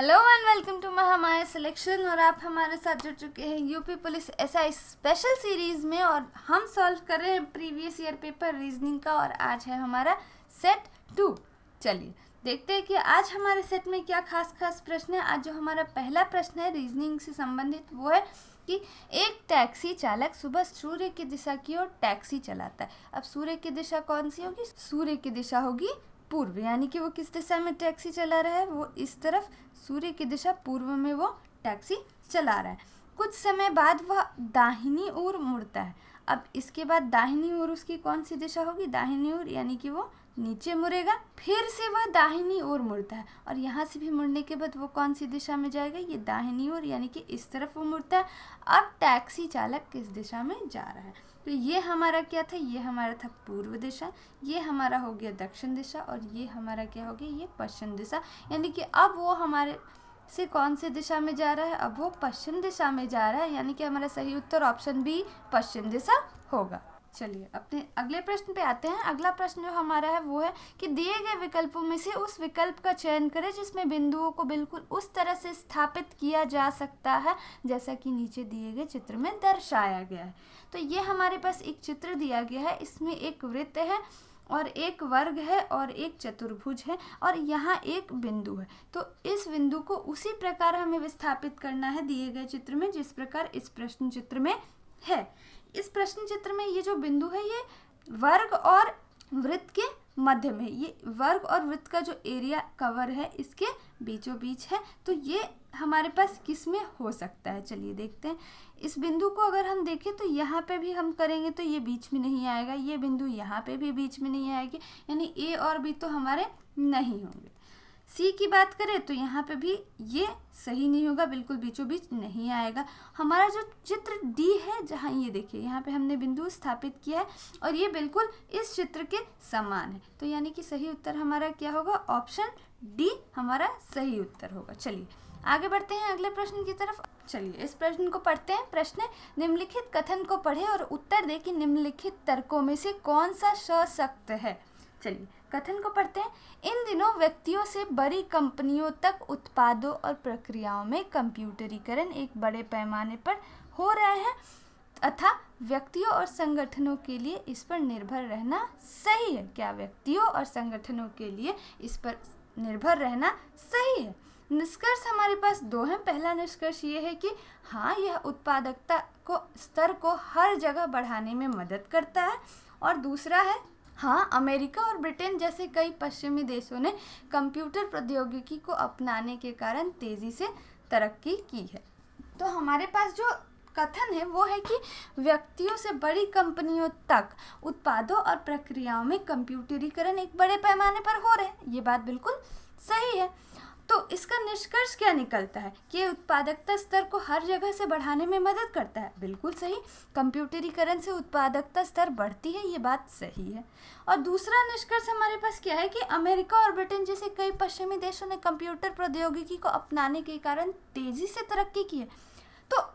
Hello and welcome to Mahamaya selection. और आप हमारे साथ जुड़ चुके हैं UP police SI special series में और हम सॉल्व कर रहे हैं प्रीवियस ईयर पेपर रीजनिंग का। और आज है हमारा सेट 2। चलिए देखते हैं कि आज हमारे सेट में क्या खास प्रश्न है। आज जो हमारा पहला प्रश्न है रीजनिंग से संबंधित वो है कि एक टैक्सी चालक सुबह सूर्य की दिशा की ओर टैक्सी चलाता है। अब सूर्य की दिशा कौन सी होगी? सूर्य की दिशा होगी पूर्व, यानी कि वो किस दिशा में टैक्सी चला रहा है? वो इस तरफ, सूर्य की दिशा पूर्व में वो टैक्सी चला रहा है। कुछ समय बाद वह दाहिनी ओर मुड़ता है। अब इसके बाद दाहिनी ओर उसकी कौन सी दिशा होगी? दाहिनी ओर, यानी कि वो नीचे मुड़ेगा। फिर से वह दाहिनी ओर मुड़ता है और यहाँ से भी मुड़ने के बाद वो कौन सी दिशा में जाएगा? ये दाहिनी ओर, यानी कि इस तरफ वो मुड़ता है। अब टैक्सी चालक किस दिशा में जा रहा है? तो ये हमारा क्या था? ये हमारा था पूर्व दिशा, ये हमारा हो गया दक्षिण दिशा और ये हमारा क्या हो गया? ये पश्चिम दिशा। यानी कि अब वो हमारे से कौन सी दिशा में जा रहा है? अब वो पश्चिम दिशा में जा रहा है, यानी कि हमारा सही उत्तर ऑप्शन बी पश्चिम दिशा होगा। चलिए अपने अगले प्रश्न पे आते हैं। अगला प्रश्न जो हमारा है वो है कि दिए गए विकल्पों में से उस विकल्प का चयन करें जिसमें बिंदुओं को बिल्कुल उस तरह से स्थापित किया जा सकता है जैसा कि नीचे दिए गए चित्र में दर्शाया गया है। तो ये हमारे पास एक चित्र दिया गया है, इसमें एक वृत्त है और एक वर्ग है और एक चतुर्भुज है और यहाँ एक बिंदु है। तो इस बिंदु को उसी प्रकार हमें विस्थापित करना है दिए गए चित्र में जिस प्रकार इस प्रश्न चित्र में है। इस प्रश्न चित्र में ये जो बिंदु है ये वर्ग और वृत्त के मध्य में, ये वर्ग और वृत्त का जो एरिया कवर है इसके बीचों बीच है। तो ये हमारे पास किस में हो सकता है? चलिए देखते हैं। इस बिंदु को अगर हम देखें तो यहाँ पे भी हम करेंगे तो ये बीच में नहीं आएगा, ये बिंदु यहाँ पे भी बीच में नहीं आएगी, यानी ए और बी तो हमारे नहीं होंगे। सी की बात करें तो यहाँ पे भी ये सही नहीं होगा, बिल्कुल बीचों बीच नहीं आएगा। हमारा जो चित्र डी है, जहाँ ये देखिए यहाँ पे हमने बिंदु स्थापित किया है और ये बिल्कुल इस चित्र के समान है। तो यानी कि सही उत्तर हमारा क्या होगा? ऑप्शन डी हमारा सही उत्तर होगा। चलिए आगे बढ़ते हैं अगले प्रश्न की तरफ। चलिए इस प्रश्न को पढ़ते हैं। प्रश्न है, निम्नलिखित कथन को पढ़े और उत्तर दे कि निम्नलिखित तर्कों में से कौन सा सशक्त है। चलिए कथन को पढ़ते हैं। इन दिनों व्यक्तियों से बड़ी कंपनियों तक उत्पादों और प्रक्रियाओं में कंप्यूटरीकरण एक बड़े पैमाने पर हो रहे हैं तथा व्यक्तियों और संगठनों के लिए इस पर निर्भर रहना सही है। क्या व्यक्तियों और संगठनों के लिए इस पर निर्भर रहना सही है? निष्कर्ष हमारे पास दो हैं। पहला निष्कर्ष ये है कि हाँ, यह उत्पादकता को स्तर को हर जगह बढ़ाने में मदद करता है। और दूसरा है हाँ, अमेरिका और ब्रिटेन जैसे कई पश्चिमी देशों ने कंप्यूटर प्रौद्योगिकी को अपनाने के कारण तेज़ी से तरक्की की है। तो हमारे पास जो कथन है वो है कि व्यक्तियों से बड़ी कंपनियों तक उत्पादों और प्रक्रियाओं में कंप्यूटरीकरण एक बड़े पैमाने पर हो रहे हैं। ये बात बिल्कुल सही है। तो इसका निष्कर्ष क्या निकलता है कि उत्पादकता स्तर को हर जगह से बढ़ाने में मदद करता है। बिल्कुल सही, कंप्यूटरीकरण से उत्पादकता स्तर बढ़ती है, ये बात सही है। और दूसरा निष्कर्ष हमारे पास क्या है कि अमेरिका और ब्रिटेन जैसे कई पश्चिमी देशों ने कंप्यूटर प्रौद्योगिकी को अपनाने के कारण तेजी से तरक्की की है। तो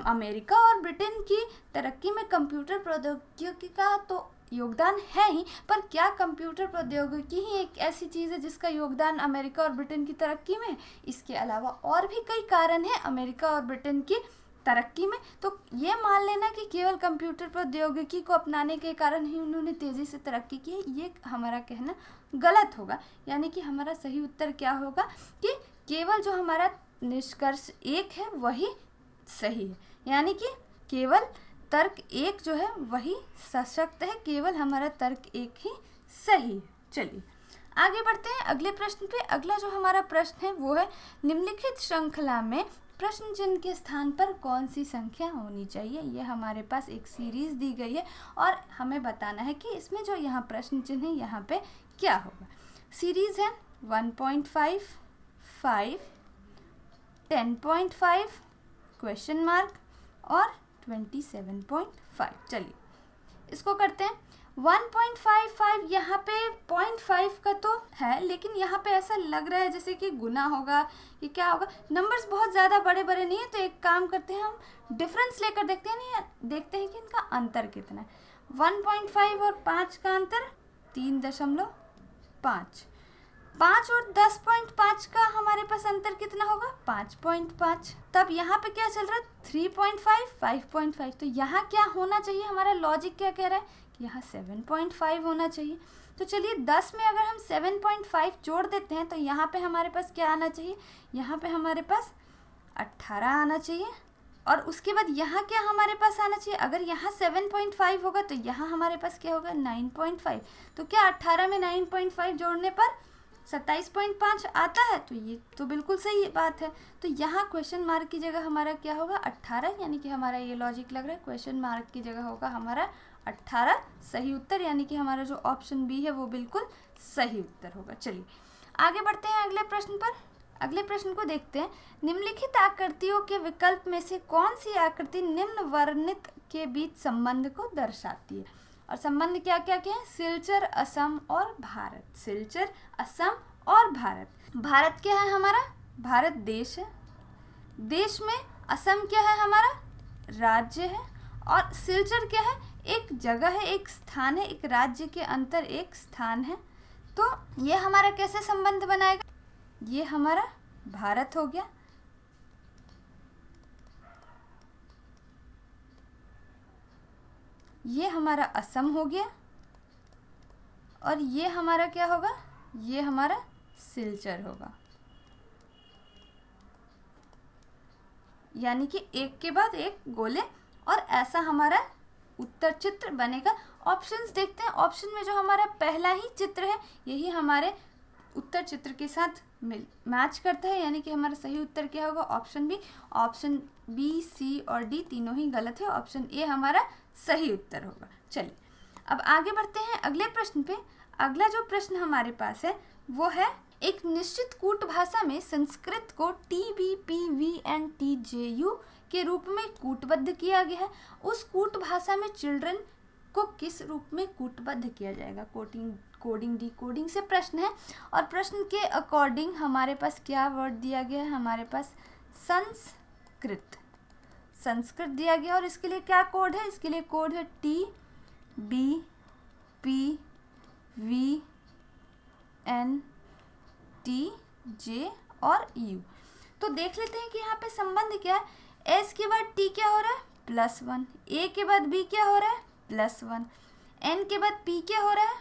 अमेरिका और ब्रिटेन की तरक्की में कंप्यूटर प्रौद्योगिकी का तो योगदान है ही, पर क्या कंप्यूटर प्रौद्योगिकी ही एक ऐसी चीज़ है जिसका योगदान अमेरिका और ब्रिटेन की तरक्की में? इसके अलावा और भी कई कारण हैं अमेरिका और ब्रिटेन की तरक्की में। तो ये मान लेना कि केवल कंप्यूटर प्रौद्योगिकी को अपनाने के कारण ही उन्होंने तेज़ी से तरक्की की है, ये हमारा कहना गलत होगा। यानी कि हमारा सही उत्तर क्या होगा कि केवल जो हमारा निष्कर्ष एक है वही सही है, यानी कि केवल तर्क एक जो है वही सशक्त है, केवल हमारा तर्क एक ही सही है। चलिए आगे बढ़ते हैं अगले प्रश्न पे। अगला जो हमारा प्रश्न है वो है, निम्नलिखित श्रृंखला में प्रश्न चिन्ह के स्थान पर कौन सी संख्या होनी चाहिए। ये हमारे पास एक सीरीज दी गई है और हमें बताना है कि इसमें जो यहाँ प्रश्न चिन्ह है यहाँ पे क्या होगा। सीरीज है 1.5, 5, 10.5, क्वेश्चन मार्क और 27.5। चलिए इसको करते हैं। 1.55 यहाँ पे 0.5 का तो है, लेकिन यहाँ पे ऐसा लग रहा है जैसे कि गुना होगा, ये क्या होगा? नंबर्स बहुत ज़्यादा बड़े बड़े नहीं है, तो एक काम करते हैं, हम डिफरेंस लेकर देखते हैं, नहीं देखते हैं कि इनका अंतर कितना है। 1.5 और 5 का अंतर 3.5, 5 और 10.5 का हमारे पास अंतर कितना होगा? 5.5। तब यहाँ पे क्या चल रहा है? 3.5, 5.5। तो यहाँ क्या होना चाहिए? हमारा लॉजिक क्या कह रहा है कि यहाँ 7.5 होना चाहिए। तो चलिए 10 में अगर हम 7.5 जोड़ देते हैं तो यहाँ पे हमारे पास क्या आना चाहिए? यहाँ पे हमारे पास 18 आना चाहिए। और उसके बाद यहाँ क्या हमारे पास आना चाहिए? अगर यहाँ 7.5 होगा तो यहाँ हमारे पास क्या होगा? 9.5। तो क्या 18 में 9.5 जोड़ने पर 27.5 आता है? तो ये तो बिल्कुल सही बात है। तो यहाँ क्वेश्चन मार्क की जगह हमारा क्या होगा? 18, यानी कि हमारा ये लॉजिक लग रहा है क्वेश्चन मार्क की जगह होगा हमारा 18 सही उत्तर, यानी कि हमारा जो ऑप्शन बी है वो बिल्कुल सही उत्तर होगा। चलिए आगे बढ़ते हैं अगले प्रश्न पर। अगले प्रश्न को देखते हैं। निम्नलिखित आकृतियों के विकल्प में से कौन सी आकृति निम्न वर्णित के बीच संबंध को दर्शाती है? और संबंध क्या क्या क्या है? सिलचर, असम और भारत। सिलचर, असम और भारत। भारत क्या है हमारा? भारत देश है। देश में असम क्या है? हमारा राज्य है। और सिलचर क्या है? एक जगह है, एक स्थान है, एक राज्य के अंतर एक स्थान है। तो ये हमारा कैसे संबंध बनाएगा? ये हमारा भारत हो गया, ये हमारा असम हो गया, और ये हमारा क्या होगा? ये हमारा सिलचर होगा। यानी कि एक के बाद एक गोले, और ऐसा हमारा उत्तर चित्र बनेगा। ऑप्शंस देखते हैं। ऑप्शन में जो हमारा पहला ही चित्र है यही हमारे उत्तर चित्र के साथ मैच करता है, यानी कि हमारा सही उत्तर क्या होगा? Option B. Option B, C और डी तीनों ही गलत है। ऑप्शन ए हमारा सही उत्तर होगा। चलिए अब आगे बढ़ते हैं अगले प्रश्न पे। अगला जो प्रश्न हमारे पास है वो है, एक निश्चित कूट भाषा में संस्कृत को TBPVNTJU के रूप में कूटबद्ध किया गया है। उस कूट भाषा में चिल्ड्रन को किस रूप में कूटबद्ध किया जाएगा? कोडिंग डिकोडिंग से प्रश्न है, और प्रश्न के अकॉर्डिंग हमारे पास क्या वर्ड दिया गया है? हमारे पास संस्कृत दिया गया। और इसके लिए क्या कोड है? इसके लिए कोड है TBPVNTJ और U। तो देख लेते हैं कि यहाँ पे संबंध क्या है। S के बाद T क्या हो रहा है? +1। A के बाद B क्या हो रहा है? +1। N के बाद P क्या हो रहा है?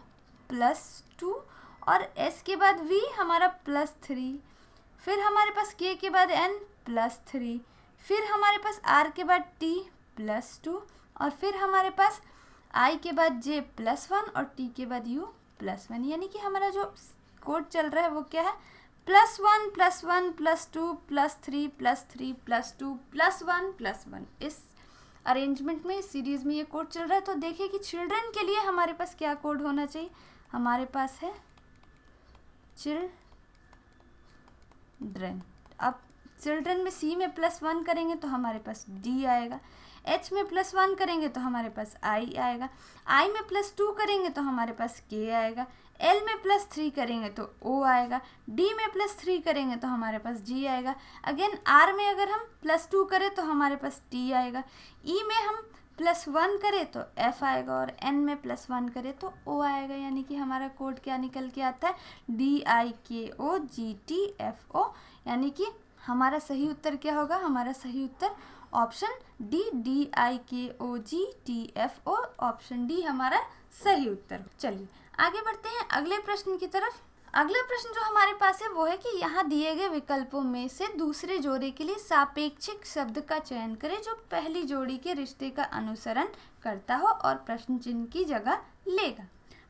+2। और S के बाद V हमारा +3। फिर हमारे पास K के बाद N +3। फिर हमारे पास R के बाद T +2। और फिर हमारे पास I के बाद J +1 और T के बाद U +1। यानी कि हमारा जो कोड चल रहा है वो क्या है? +1 +1 +2 +3 +3 +2 +1 +1। इस अरेंजमेंट में, इस सीरीज में ये कोड चल रहा है। तो देखिए कि चिल्ड्रन के लिए हमारे पास क्या कोड होना चाहिए? हमारे पास है चिल्ड्रन। अब चिल्ड्रन में C में +1 करेंगे तो हमारे पास D आएगा। H में +1 करेंगे तो हमारे पास I आएगा। I में +2 करेंगे तो हमारे पास K आएगा। L में +3 करेंगे तो O आएगा। D में +3 करेंगे तो हमारे पास G आएगा। अगेन R में अगर हम +2 करें तो हमारे पास T आएगा। E में हम +1 करें तो F आएगा, और N में +1 करें तो O आएगा। यानी कि हमारा कोड क्या निकल के आता है? DIKOGTFO। यानी कि हमारा सही उत्तर क्या होगा? हमारा सही उत्तर option D, DIKOGTFO। Option D हमारा सही उत्तर। चलिए आगे बढ़ते हैं अगले प्रश्न की तरफ। अगला प्रश्न जो हमारे पास है वो है कि यहाँ दिए गए विकल्पों में से दूसरे जोड़े के लिए सापेक्षिक शब्द का चयन करें जो पहली जोड़ी के रिश्ते का अनुसरण करता हो और प्रश्न चिन्ह की जगह लेगा।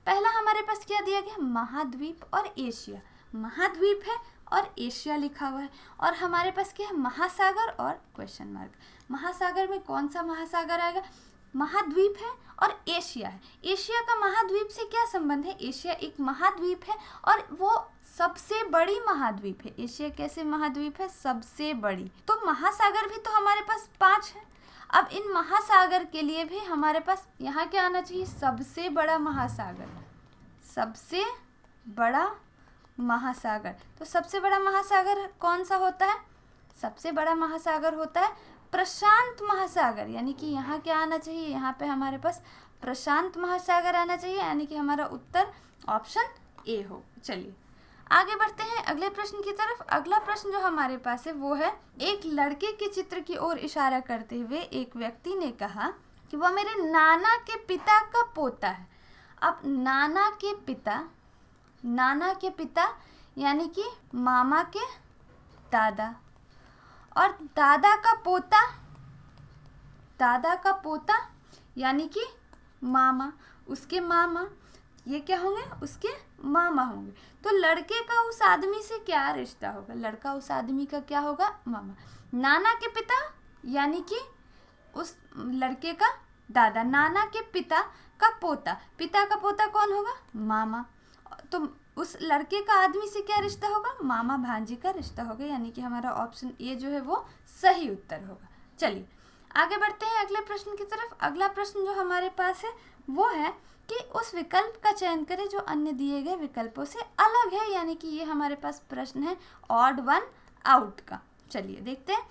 पहला हमारे पास क्या दिया गया? महाद्वीप और एशिया। महाद्वीप है और एशिया लिखा हुआ है, और हमारे पास क्या है? महासागर और क्वेश्चन मार्क। महासागर में कौन सा महासागर आएगा? महाद्वीप है और एशिया है। एशिया का महाद्वीप से क्या संबंध है? एशिया एक महाद्वीप है और वो सबसे बड़ी महाद्वीप है। एशिया कैसे महाद्वीप है? सबसे बड़ी। तो महासागर भी तो हमारे पास 5 है। अब इन महासागर के लिए भी हमारे पास यहाँ क्या आना चाहिए? सबसे बड़ा महासागर। सबसे बड़ा महासागर। तो सबसे बड़ा महासागर कौन सा होता है? सबसे बड़ा महासागर होता है प्रशांत महासागर। यानी कि यहाँ क्या आना चाहिए? यहाँ पे हमारे पास प्रशांत महासागर आना चाहिए, यानी कि हमारा उत्तर ऑप्शन ए हो। चलिए आगे बढ़ते हैं अगले प्रश्न की तरफ। अगला प्रश्न जो हमारे पास है वो है, एक लड़के के चित्र की ओर इशारा करते हुए एक व्यक्ति ने कहा कि वह मेरे नाना के पिता का पोता है। अब नाना के पिता यानी कि मामा के दादा, और दादा का पोता यानी कि मामा, उसके मामा, ये क्या होंगे, उसके मामा होंगे। तो लड़के का उस आदमी से क्या रिश्ता होगा, लड़का उस आदमी का क्या होगा, मामा। नाना के पिता यानी कि उस लड़के का दादा, नाना के पिता का पोता, पिता का पोता कौन होगा, मामा। तो उस लड़के का आदमी से क्या रिश्ता होगा, मामा भांजी का रिश्ता होगा, यानी कि हमारा ऑप्शन ए जो है वो सही उत्तर होगा। चलिए आगे बढ़ते हैं अगले प्रश्न की तरफ। अगला प्रश्न जो हमारे पास है वो है कि उस विकल्प का चयन करें जो अन्य दिए गए विकल्पों से अलग है, यानी कि ये हमारे पास प्रश्न है ऑड वन आउट का। चलिए देखते हैं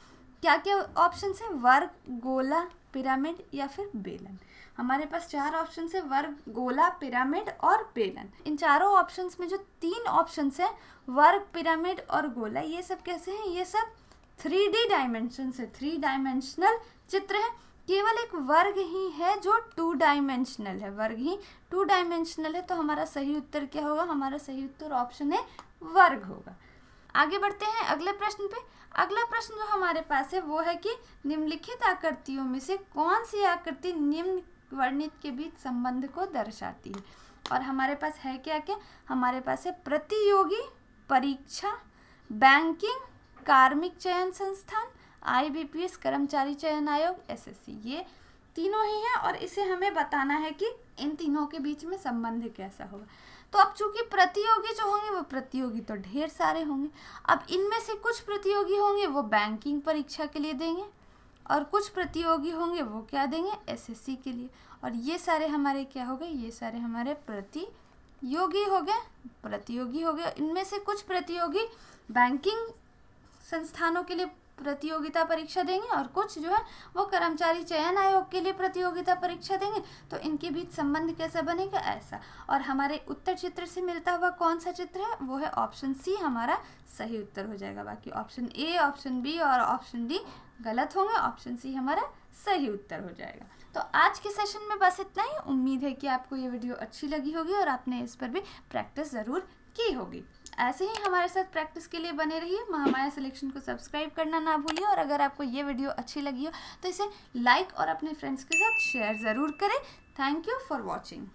क्या क्या ऑप्शन है, वर्ग, गोला, पिरामिड या फिर बेलन। हमारे पास 4 ऑप्शन है, वर्ग, गोला, पिरामिड और बेलन। इन चारों ऑप्शंस में जो 3 ऑप्शन है, वर्ग, पिरामिड और गोला, ये सब कैसे हैं, ये सब 3D डायमेंशन से, 3 डायमेंशनल चित्र है। केवल एक वर्ग ही है जो 2 डायमेंशनल है, वर्ग ही 2 डायमेंशनल है। तो हमारा सही उत्तर क्या होगा, हमारा सही उत्तर ऑप्शन ए वर्ग होगा। आगे बढ़ते हैं अगले प्रश्न पे। अगला प्रश्न जो हमारे पास है वो है कि निम्नलिखित आकृतियों में से कौन सी आकृति निम्न वर्णित के बीच संबंध को दर्शाती है। और हमारे पास है क्या क्या, हमारे पास है प्रतियोगी परीक्षा, बैंकिंग, कार्मिक चयन संस्थान, IBPS कर्मचारी चयन आयोग, SSC, ये तीनों ही हैं। और इसे हमें बताना है कि इन तीनों के बीच में संबंध कैसा होगा। तो अब चूंकि प्रतियोगी जो होंगे वो प्रतियोगी तो ढेर सारे होंगे। अब इनमें से कुछ प्रतियोगी होंगे वो बैंकिंग परीक्षा के लिए देंगे, और कुछ प्रतियोगी होंगे वो क्या देंगे, SSC के लिए। और ये सारे हमारे क्या हो गए, ये सारे हमारे प्रतियोगी हो गए। इनमें से कुछ प्रतियोगी बैंकिंग संस्थानों के लिए प्रतियोगिता परीक्षा देंगे, और कुछ जो है वो कर्मचारी चयन आयोग के लिए प्रतियोगिता परीक्षा देंगे। तो इनके बीच संबंध कैसा बनेगा, ऐसा। और हमारे उत्तर चित्र से मिलता हुआ कौन सा चित्र है, वो है ऑप्शन सी हमारा सही उत्तर हो जाएगा। बाकी ऑप्शन ए, ऑप्शन बी और ऑप्शन डी गलत होंगे, ऑप्शन सी हमारा सही उत्तर हो जाएगा। तो आज के सेशन में बस इतना ही। उम्मीद है कि आपको ये वीडियो अच्छी लगी होगी और आपने इस पर भी प्रैक्टिस ज़रूर की होगी। ऐसे ही हमारे साथ प्रैक्टिस के लिए बने रहिए। महामाया सिलेक्शन को सब्सक्राइब करना ना भूलिए, और अगर आपको ये वीडियो अच्छी लगी हो तो इसे लाइक और अपने फ्रेंड्स के साथ शेयर ज़रूर करें। Thank you for watching.